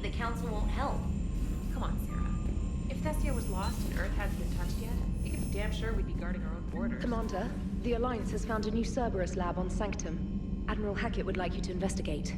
The council won't help. Come on, Sarah. If Thessia was lost and Earth hasn't been touched yet, you can be damn sure we'd be guarding our own borders. Commander, the Alliance has found a new Cerberus lab on Sanctum. Admiral Hackett would like you to investigate.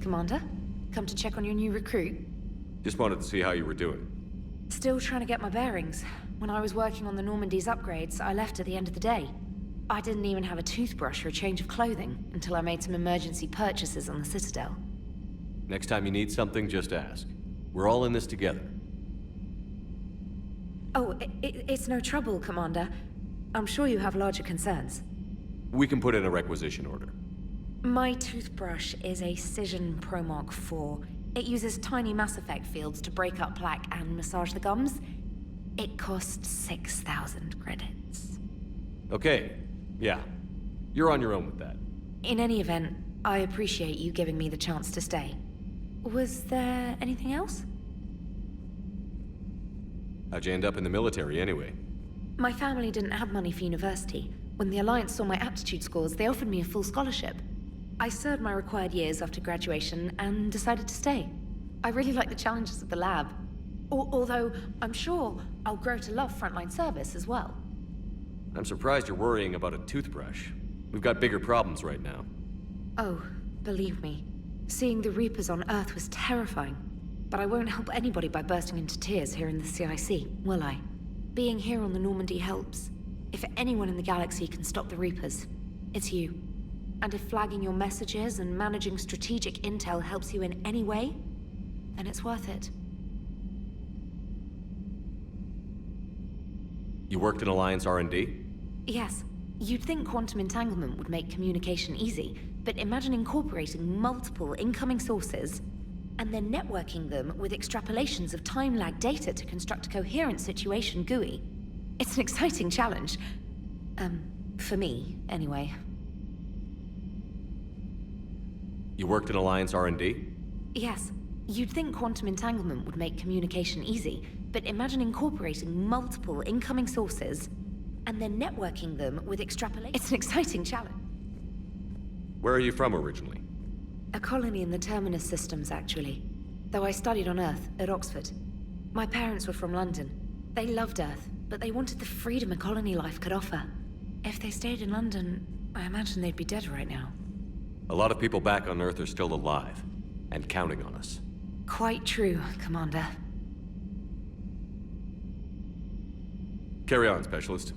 Commander, come to check on your new recruit? Just wanted to see how you were doing. Still trying to get my bearings. When I was working on the Normandy's upgrades, I left at the end of the day. I didn't even have a toothbrush or a change of clothing until I made some emergency purchases on the Citadel. Next time you need something, just ask. We're all in this together. Oh, it's no trouble, Commander. I'm sure you have larger concerns. We can put in a requisition order. My toothbrush is a Cision Pro Mark IV. It uses tiny Mass Effect fields to break up plaque and massage the gums. It costs 6,000 credits. Okay, yeah. You're on your own with that. In any event, I appreciate you giving me the chance to stay. Was there anything else? How'd you end up in the military anyway? My family didn't have money for university. When the Alliance saw my aptitude scores, they offered me a full scholarship. I served my required years after graduation and decided to stay. I really like the challenges of the lab. Although, I'm sure I'll grow to love frontline service as well. I'm surprised you're worrying about a toothbrush. We've got bigger problems right now. Oh, believe me. Seeing the Reapers on Earth was terrifying. But I won't help anybody by bursting into tears here in the CIC, will I? Being here on the Normandy helps. If anyone in the galaxy can stop the Reapers, it's you. And if flagging your messages and managing strategic intel helps you in any way, then it's worth it. You worked in Alliance R&D? Yes. You'd think quantum entanglement would make communication easy, but imagine incorporating multiple incoming sources and then networking them with extrapolations of time-lag data to construct a coherent situation GUI. It's an exciting challenge. For me, anyway. You worked in Alliance R&D? Yes. You'd think quantum entanglement would make communication easy, but imagine incorporating multiple incoming sources and then networking them with extrapolation. It's an exciting challenge. Where are you from originally? A colony in the Terminus systems, actually. Though I studied on Earth, at Oxford. My parents were from London. They loved Earth, but they wanted the freedom a colony life could offer. If they stayed in London, I imagine they'd be dead right now. A lot of people back on Earth are still alive, and counting on us. Quite true, Commander. Carry on, Specialist.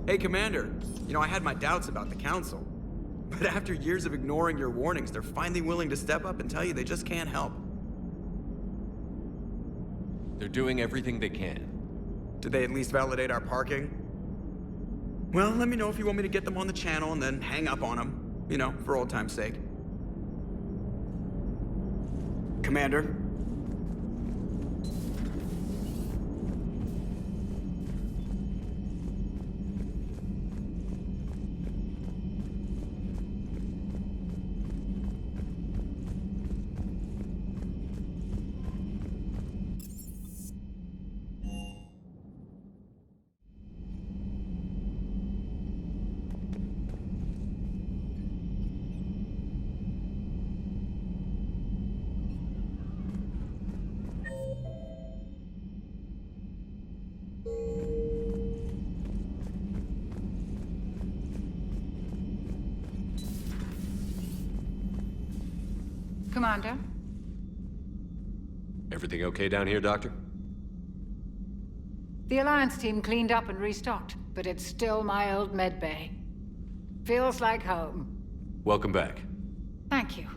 Hey, Commander. You know, I had my doubts about the Council. But after years of ignoring your warnings, they're finally willing to step up and tell you they just can't help. They're doing everything they can. Did they at least validate our parking? Well, let me know if you want me to get them on the channel and then hang up on them. You know, for old time's sake. Commander? Commander? Everything okay down here, Doctor? The Alliance team cleaned up and restocked, but it's still my old med bay. Feels like home. Welcome back. Thank you.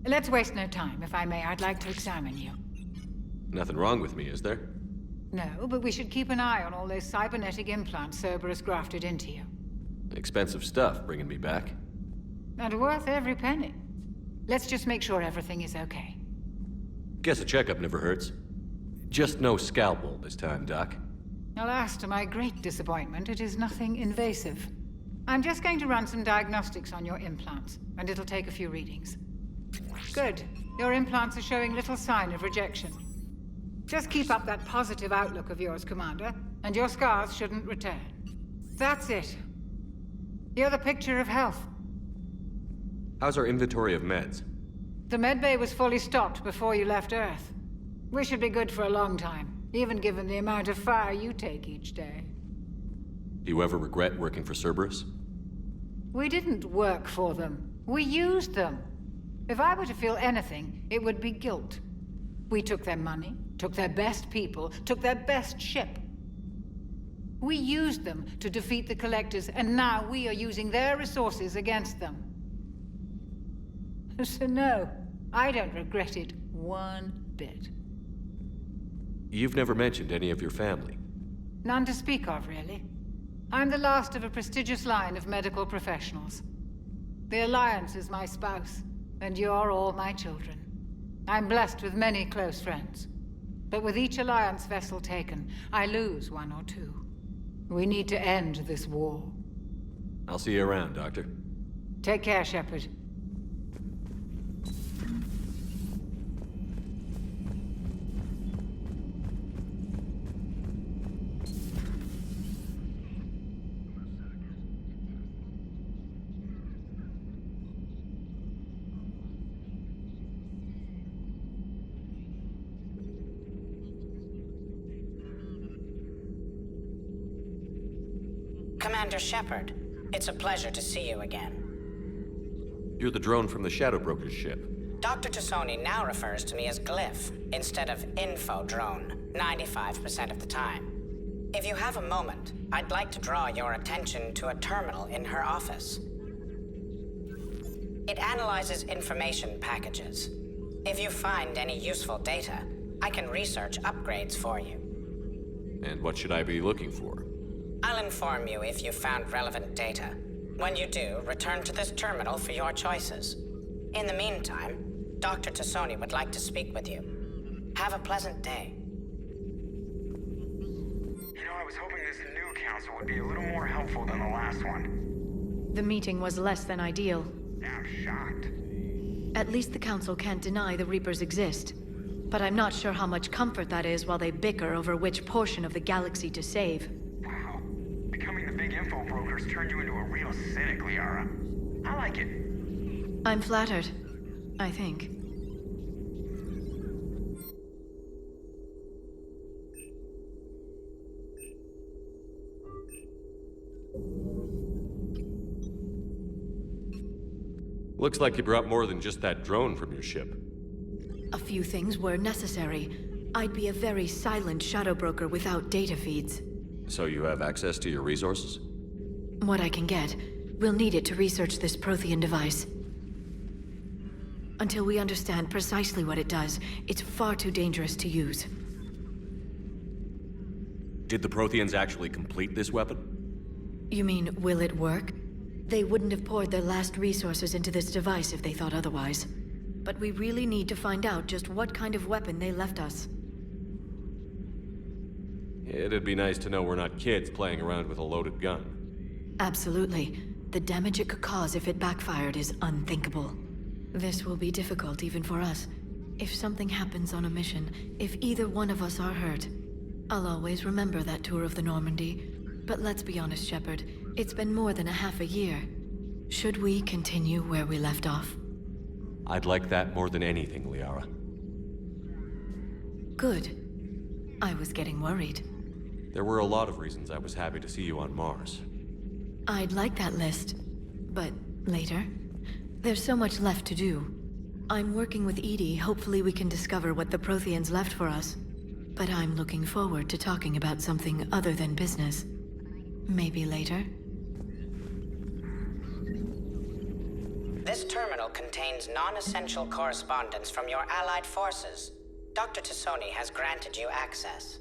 Let's waste no time. If I may, I'd like to examine you. Nothing wrong with me, is there? No, but we should keep an eye on all those cybernetic implants Cerberus grafted into you. Expensive stuff bringing me back. And worth every penny. Let's just make sure everything is okay. Guess a checkup never hurts. Just no scalpel this time, Doc. Alas, to my great disappointment, it is nothing invasive. I'm just going to run some diagnostics on your implants, and it'll take a few readings. Good. Your implants are showing little sign of rejection. Just keep up that positive outlook of yours, Commander, and your scars shouldn't return. That's it. You're the picture of health. How's our inventory of meds? The medbay was fully stocked before you left Earth. We should be good for a long time, even given the amount of fire you take each day. Do you ever regret working for Cerberus? We didn't work for them. We used them. If I were to feel anything, it would be guilt. We took their money, took their best people, took their best ship. We used them to defeat the Collectors, and now we are using their resources against them. So no, I don't regret it one bit. You've never mentioned any of your family. None to speak of, really. I'm the last of a prestigious line of medical professionals. The Alliance is my spouse, and you're all my children. I'm blessed with many close friends. But with each Alliance vessel taken, I lose one or two. We need to end this war. I'll see you around, Doctor. Take care, Shepard. Commander Shepard, it's a pleasure to see you again. You're the drone from the Shadow Broker's ship. Dr. Tassoni now refers to me as Glyph instead of Info Drone, 95% of the time. If you have a moment, I'd like to draw your attention to a terminal in her office. It analyzes information packages. If you find any useful data, I can research upgrades for you. And what should I be looking for? I'll inform you if you found relevant data. When you do, return to this terminal for your choices. In the meantime, Dr. Tassoni would like to speak with you. Have a pleasant day. You know, I was hoping this new council would be a little more helpful than the last one. The meeting was less than ideal. I'm shocked. At least the Council can't deny the Reapers exist. But I'm not sure how much comfort that is while they bicker over which portion of the galaxy to save. Wow. Becoming the big info brokers turned you into a real cynic, Liara. I like it. I'm flattered. I think. Looks like you brought more than just that drone from your ship. A few things were necessary. I'd be a very silent shadow broker without data feeds. So you have access to your resources? What I can get. We'll need it to research this Prothean device. Until we understand precisely what it does, it's far too dangerous to use. Did the Protheans actually complete this weapon? You mean, will it work? They wouldn't have poured their last resources into this device if they thought otherwise. But we really need to find out just what kind of weapon they left us. It'd be nice to know we're not kids playing around with a loaded gun. Absolutely. The damage it could cause if it backfired is unthinkable. This will be difficult even for us. If something happens on a mission, if either one of us are hurt, I'll always remember that tour of the Normandy. But let's be honest, Shepard. It's been more than a half a year. Should we continue where we left off? I'd like that more than anything, Liara. Good. I was getting worried. There were a lot of reasons I was happy to see you on Mars. I'd like that list. But later? There's so much left to do. I'm working with Edie. Hopefully we can discover what the Protheans left for us. But I'm looking forward to talking about something other than business. Maybe later? This terminal contains non-essential correspondence from your allied forces. Dr. Tassoni has granted you access.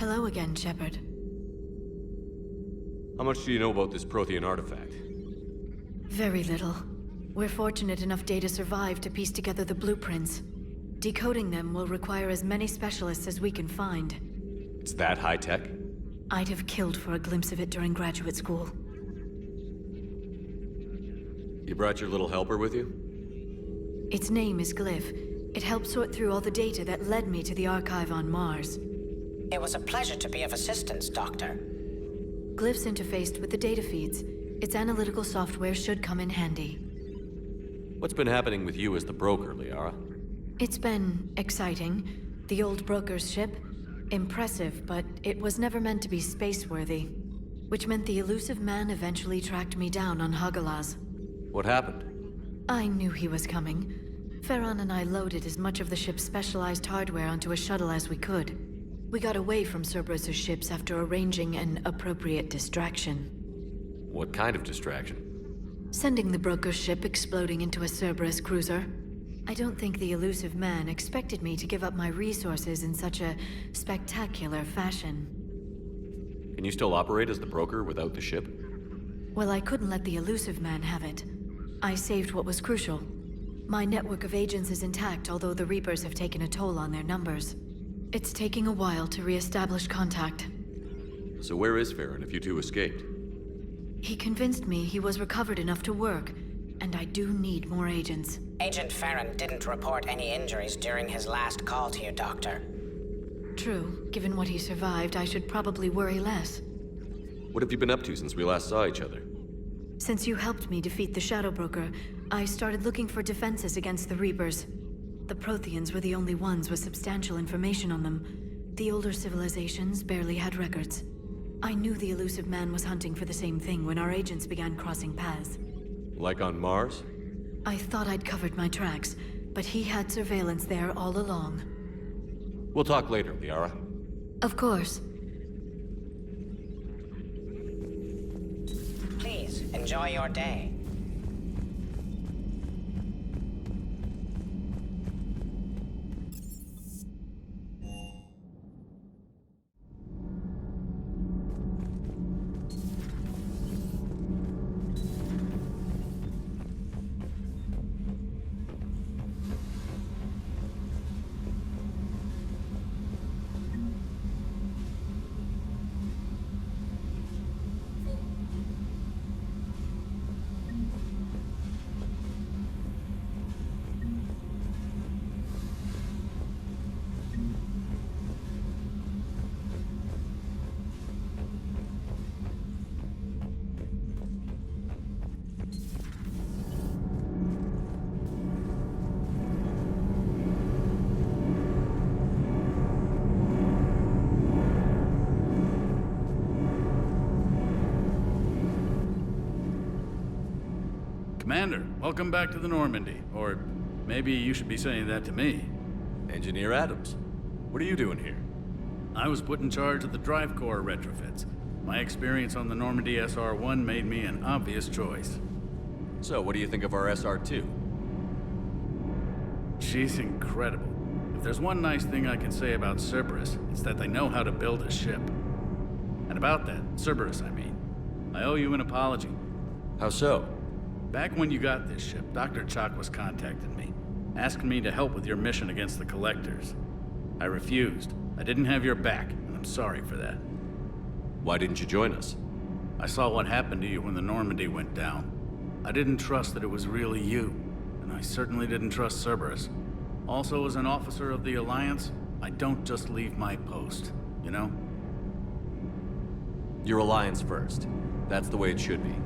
Hello again, Shepard. How much do you know about this Prothean artifact? Very little. We're fortunate enough Data survived to piece together the blueprints. Decoding them will require as many specialists as we can find. It's that high-tech? I'd have killed for a glimpse of it during graduate school. You brought your little helper with you? Its name is Glyph. It helped sort through all the data that led me to the archive on Mars. It was a pleasure to be of assistance, Doctor. Glyph's interfaced with the data feeds. Its analytical software should come in handy. What's been happening with you as the broker, Liara? It's been exciting. The old broker's ship? Impressive, but it was never meant to be space-worthy. Which meant the elusive man eventually tracked me down on Hagalaz. What happened? I knew he was coming. Farron and I loaded as much of the ship's specialized hardware onto a shuttle as we could. We got away from Cerberus's ships after arranging an appropriate distraction. What kind of distraction? Sending the broker's ship exploding into a Cerberus cruiser. I don't think the elusive man expected me to give up my resources in such a spectacular fashion. Can you still operate as the broker without the ship? Well, I couldn't let the elusive man have it. I saved what was crucial. My network of agents is intact, although the Reapers have taken a toll on their numbers. It's taking a while to re-establish contact. So where is Farron if you two escaped? He convinced me he was recovered enough to work, and I do need more agents. Agent Farron didn't report any injuries during his last call to you, Doctor. True. Given what he survived, I should probably worry less. What have you been up to since we last saw each other? Since you helped me defeat the Shadow Broker, I started looking for defenses against the Reapers. The Protheans were the only ones with substantial information on them. The older civilizations barely had records. I knew the elusive man was hunting for the same thing when our agents began crossing paths. Like on Mars? I thought I'd covered my tracks, but he had surveillance there all along. We'll talk later, Liara. Of course. Please, enjoy your day. Commander, welcome back to the Normandy. Or maybe you should be saying that to me. Engineer Adams, what are you doing here? I was put in charge of the drive core retrofits. My experience on the Normandy SR-1 made me an obvious choice. So, what do you think of our SR-2? She's incredible. If there's one nice thing I can say about Cerberus, it's that they know how to build a ship. And about that, Cerberus, I mean, I owe you an apology. How so? Back when you got this ship, Dr. Chakwas contacted me, asking me to help with your mission against the Collectors. I refused. I didn't have your back, and I'm sorry for that. Why didn't you join us? I saw what happened to you when the Normandy went down. I didn't trust that it was really you, and I certainly didn't trust Cerberus. Also, as an officer of the Alliance, I don't just leave my post, you know? Your Alliance first. That's the way it should be.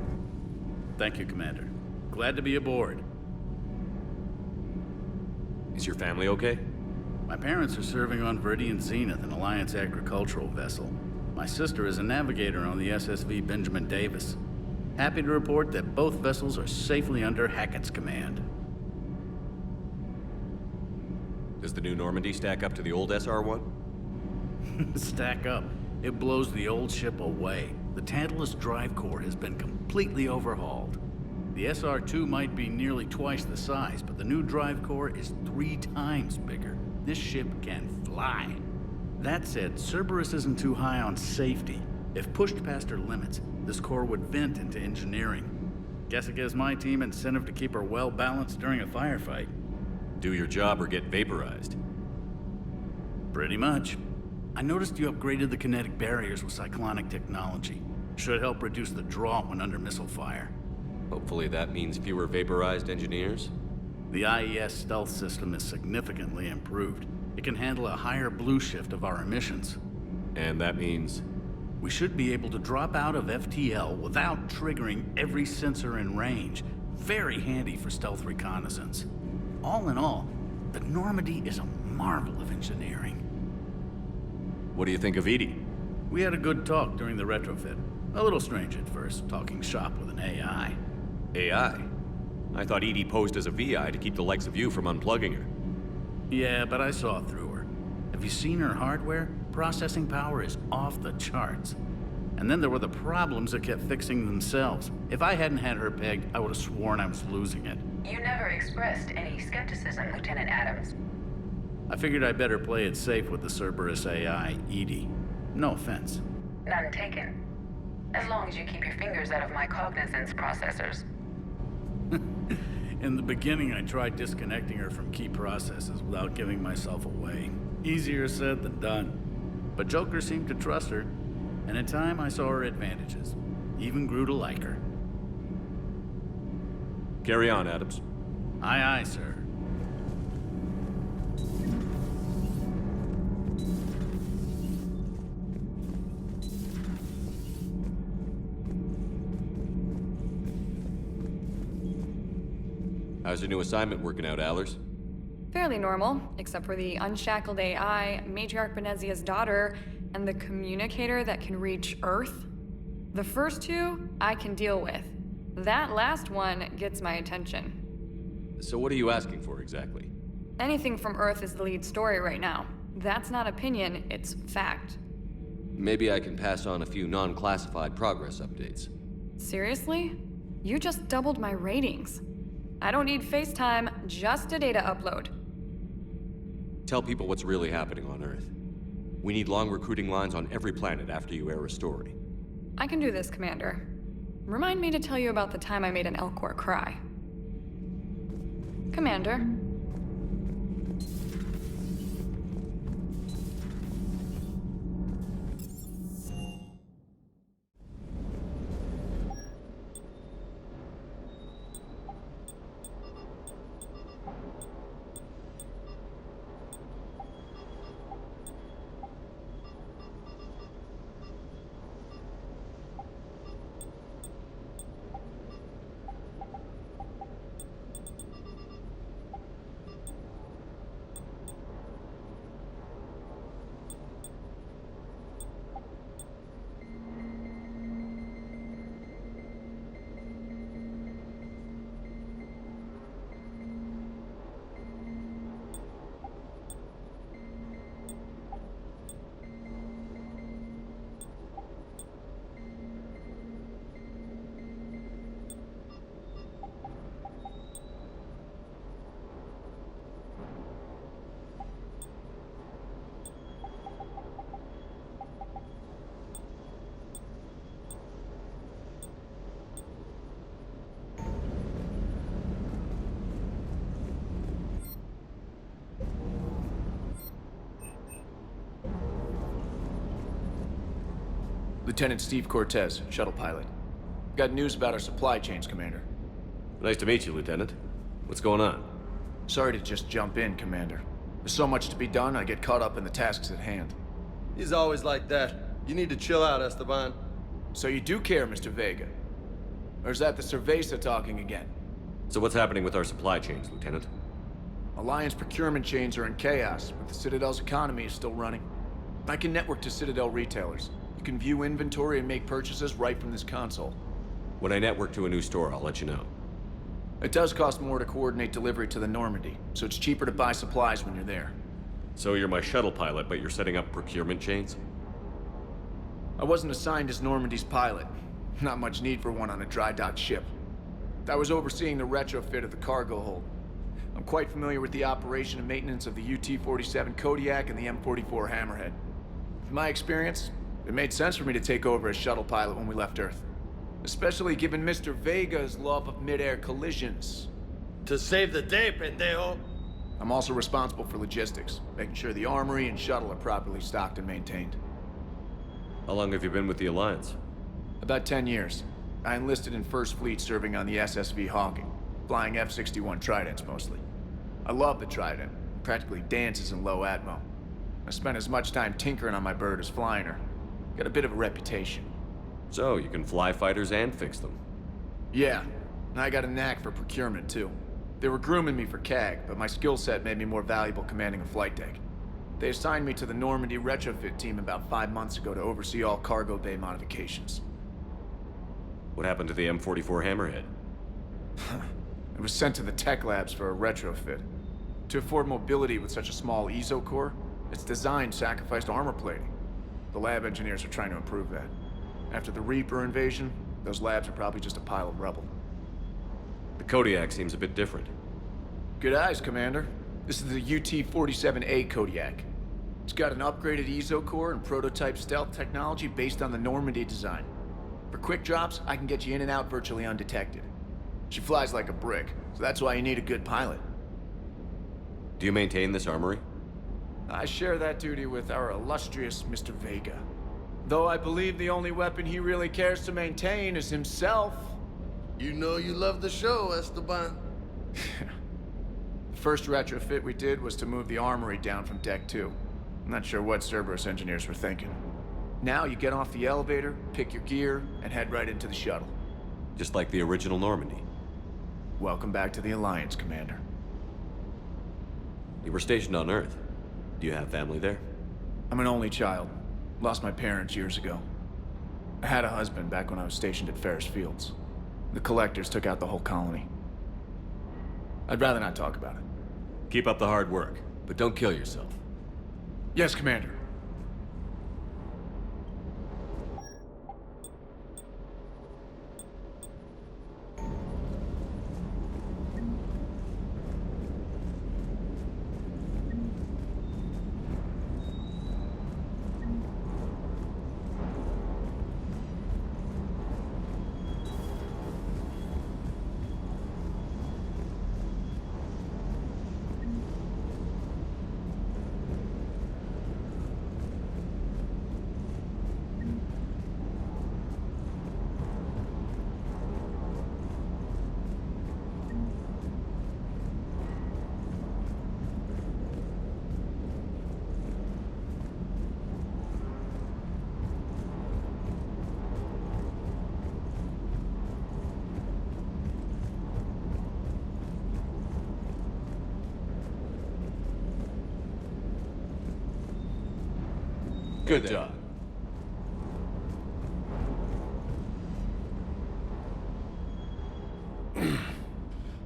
Thank you, Commander. Glad to be aboard. Is your family okay? My parents are serving on Viridian Zenith, an Alliance agricultural vessel. My sister is a navigator on the SSV Benjamin Davis. Happy to report that both vessels are safely under Hackett's command. Does the new Normandy stack up to the old SR-1? Stack up. It blows the old ship away. The Tantalus drive core has been completely overhauled. The SR-2 might be nearly twice the size, but the new drive core is 3 times bigger. This ship can fly. That said, Cerberus isn't too high on safety. If pushed past her limits, this core would vent into engineering. Guess it gives my team incentive to keep her well-balanced during a firefight. Do your job or get vaporized. Pretty much. I noticed you upgraded the kinetic barriers with cyclonic technology. Should help reduce the draw when under missile fire. Hopefully that means fewer vaporized engineers. The IES stealth system is significantly improved. It can handle a higher blue shift of our emissions. And that means... We should be able to drop out of FTL without triggering every sensor in range. Very handy for stealth reconnaissance. All in all, the Normandy is a marvel of engineering. What do you think of Edie? We had a good talk during the retrofit. A little strange at first, talking shop with an AI. AI? I thought Edie posed as a VI to keep the likes of you from unplugging her. Yeah, but I saw through her. Have you seen her hardware? Processing power is off the charts. And then there were the problems that kept fixing themselves. If I hadn't had her pegged, I would have sworn I was losing it. You never expressed any skepticism, Lieutenant Adams. I figured I'd better play it safe with the Cerberus AI, Edie. No offense. None taken. As long as you keep your fingers out of my cognizance processors. In the beginning, I tried disconnecting her from key processes without giving myself away. Easier said than done. But Joker seemed to trust her, and in time I saw her advantages. Even grew to like her. Carry on, Adams. Aye, aye, sir. How's your new assignment working out, Allers? Fairly normal, except for the unshackled AI, Matriarch Benezia's daughter, and the communicator that can reach Earth. The first two, I can deal with. That last one gets my attention. So what are you asking for, exactly? Anything from Earth is the lead story right now. That's not opinion, it's fact. Maybe I can pass on a few non-classified progress updates. Seriously? You just doubled my ratings. I don't need FaceTime, just a data upload. Tell people what's really happening on Earth. We need long recruiting lines on every planet after you air a story. I can do this, Commander. Remind me to tell you about the time I made an Elcor cry. Commander. Lieutenant Steve Cortez, shuttle pilot. Got news about our supply chains, Commander. Nice to meet you, Lieutenant. What's going on? Sorry to just jump in, Commander. There's so much to be done, I get caught up in the tasks at hand. He's always like that. You need to chill out, Esteban. So you do care, Mr. Vega? Or is that the Cerveza talking again? So what's happening with our supply chains, Lieutenant? Alliance procurement chains are in chaos, but the Citadel's economy is still running. I can network to Citadel retailers. You can view inventory and make purchases right from this console. When I network to a new store, I'll let you know. It does cost more to coordinate delivery to the Normandy, so it's cheaper to buy supplies when you're there. So you're my shuttle pilot, but you're setting up procurement chains? I wasn't assigned as Normandy's pilot. Not much need for one on a dry dock ship. I was overseeing the retrofit of the cargo hold. I'm quite familiar with the operation and maintenance of the UT-47 Kodiak and the M44 Hammerhead. From my experience, it made sense for me to take over as shuttle pilot when we left Earth. Especially given Mr. Vega's love of mid-air collisions. To save the day, pendejo. I'm also responsible for logistics, making sure the armory and shuttle are properly stocked and maintained. How long have you been with the Alliance? About 10 years. I enlisted in First Fleet serving on the SSV Hawking, flying F-61 Tridents mostly. I love the Trident, practically dances in low atmo. I spent as much time tinkering on my bird as flying her. Got a bit of a reputation. So, you can fly fighters and fix them. Yeah, and I got a knack for procurement too. They were grooming me for CAG, but my skill set made me more valuable commanding a flight deck. They assigned me to the Normandy retrofit team about 5 months ago to oversee all cargo bay modifications. What happened to the M44 Hammerhead? It was sent to the tech labs for a retrofit. To afford mobility with such a small ESO core, its design sacrificed armor plating. The lab engineers are trying to improve that. After the Reaper invasion, those labs are probably just a pile of rubble. The Kodiak seems a bit different. Good eyes, Commander. This is the UT-47A Kodiak. It's got an upgraded ESO core and prototype stealth technology based on the Normandy design. For quick drops, I can get you in and out virtually undetected. She flies like a brick, so that's why you need a good pilot. Do you maintain this armory? I share that duty with our illustrious Mr. Vega. Though I believe the only weapon he really cares to maintain is himself. You know you love the show, Esteban. The first retrofit we did was to move the armory down from Deck 2. I'm not sure what Cerberus engineers were thinking. Now you get off the elevator, pick your gear, and head right into the shuttle. Just like the original Normandy. Welcome back to the Alliance, Commander. You were stationed on Earth. Do you have family there? I'm an only child. Lost my parents years ago. I had a husband back when I was stationed at Ferris Fields. The Collectors took out the whole colony. I'd rather not talk about it. Keep up the hard work, but don't kill yourself. Yes, Commander. Good job.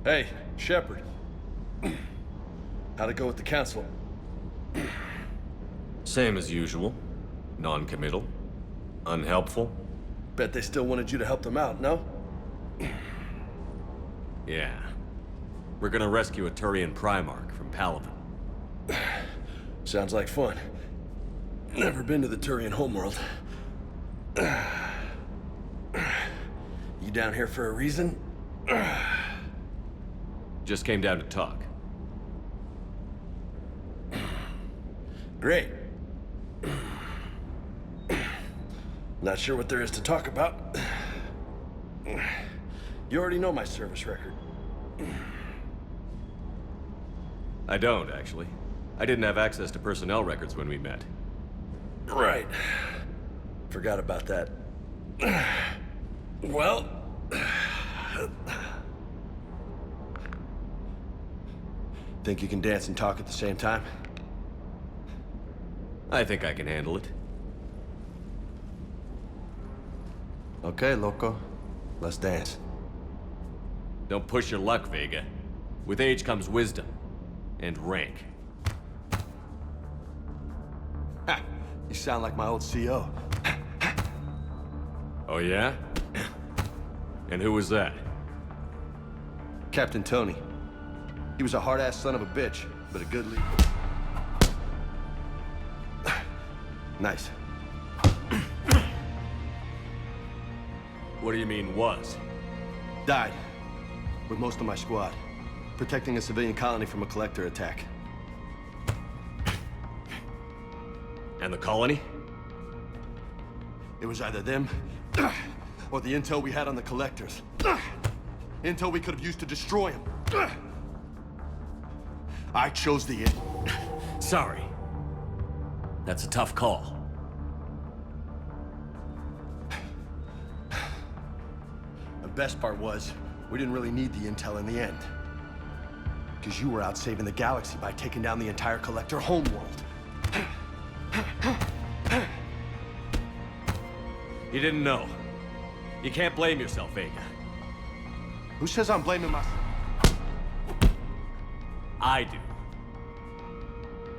Hey, Shepard. How'd it go with the council? Same as usual. Non-committal. Unhelpful. Bet they still wanted you to help them out, no? Yeah. We're gonna rescue a Turian Primarch from Palaven. Sounds like fun. Never been to the Turian homeworld. You down here for a reason? Just came down to talk. Great. Not sure what there is to talk about. You already know my service record. I don't, actually. I didn't have access to personnel records when we met. Right. Forgot about that. Well... Think you can dance and talk at the same time? I think I can handle it. Okay, loco. Let's dance. Don't push your luck, Vega. With age comes wisdom. And rank. Ha! You sound like my old CO. Oh yeah? And who was that? Captain Tony. He was a hard-ass son of a bitch, but a good leader. Nice. What do you mean, was? Died. With most of my squad. Protecting a civilian colony from a collector attack. And the colony? It was either them, or the intel we had on the collectors. Intel we could have used to destroy them. I chose the end. Sorry. That's a tough call. The best part was, we didn't really need the intel in the end. Because you were out saving the galaxy by taking down the entire collector homeworld. You didn't know. You can't blame yourself, Vega. Who says I'm blaming myself? I do.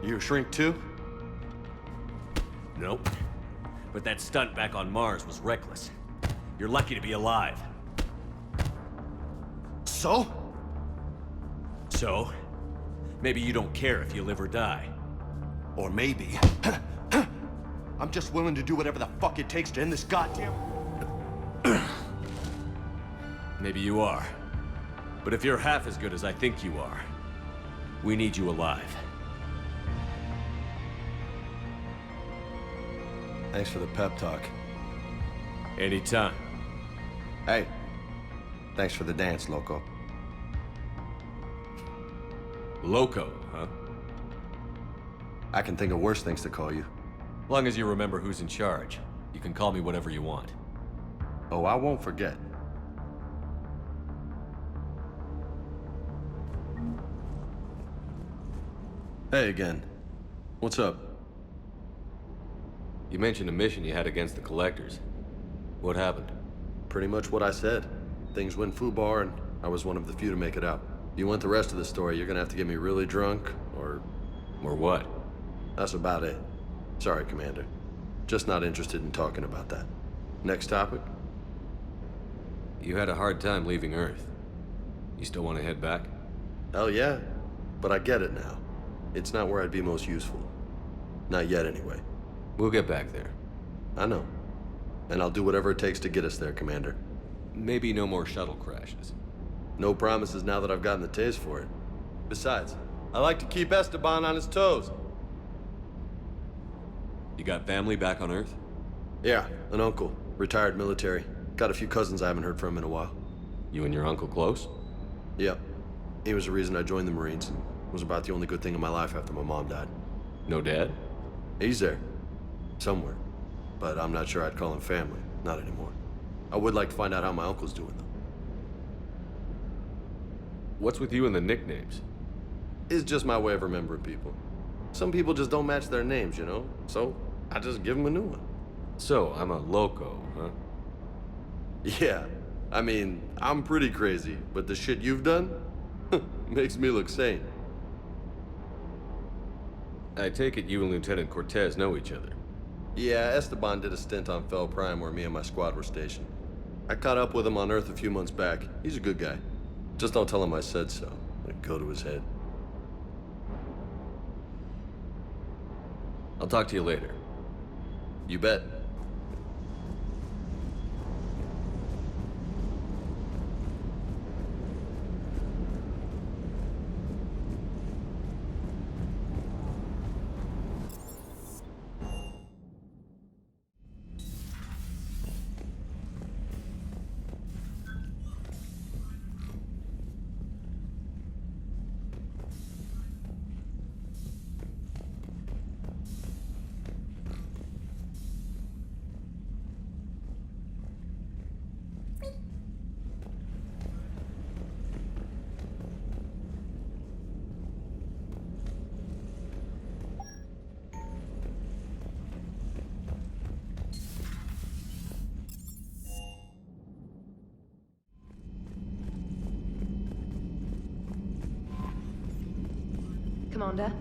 You a shrink too? Nope. But that stunt back on Mars was reckless. You're lucky to be alive. So? So? Maybe you don't care if you live or die. Or maybe... I'm just willing to do whatever the fuck it takes to end this goddamn... Maybe you are. But if you're half as good as I think you are, we need you alive. Thanks for the pep talk. Anytime. Hey, thanks for the dance, Loco. Loco, huh? I can think of worse things to call you. Long as you remember who's in charge, you can call me whatever you want. Oh, I won't forget. Hey again. What's up? You mentioned a mission you had against the Collectors. What happened? Pretty much what I said. Things went foobar, and I was one of the few to make it out. If you want the rest of the story, you're gonna have to get me really drunk, or... Or what? That's about it. Sorry, Commander. Just not interested in talking about that. Next topic? You had a hard time leaving Earth. You still want to head back? Hell yeah. But I get it now. It's not where I'd be most useful. Not yet, anyway. We'll get back there. I know. And I'll do whatever it takes to get us there, Commander. Maybe no more shuttle crashes. No promises now that I've gotten the taste for it. Besides, I like to keep Esteban on his toes. You got family back on Earth? Yeah, an uncle. Retired military. Got a few cousins I haven't heard from in a while. You and your uncle close? Yep. He was the reason I joined the Marines, and was about the only good thing in my life after my mom died. No dad? He's there. Somewhere. But I'm not sure I'd call him family. Not anymore. I would like to find out how my uncle's doing, though. What's with you and the nicknames? It's just my way of remembering people. Some people just don't match their names, you know? So, I just give them a new one. So, I'm a loco, huh? Yeah. I mean, I'm pretty crazy, but the shit you've done makes me look sane. I take it you and Lieutenant Cortez know each other. Yeah, Esteban did a stint on Fel Prime where me and my squad were stationed. I caught up with him on Earth a few months back. He's a good guy. Just don't tell him I said so. It'd go to his head. I'll talk to you later. You bet. Commander.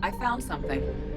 I found something.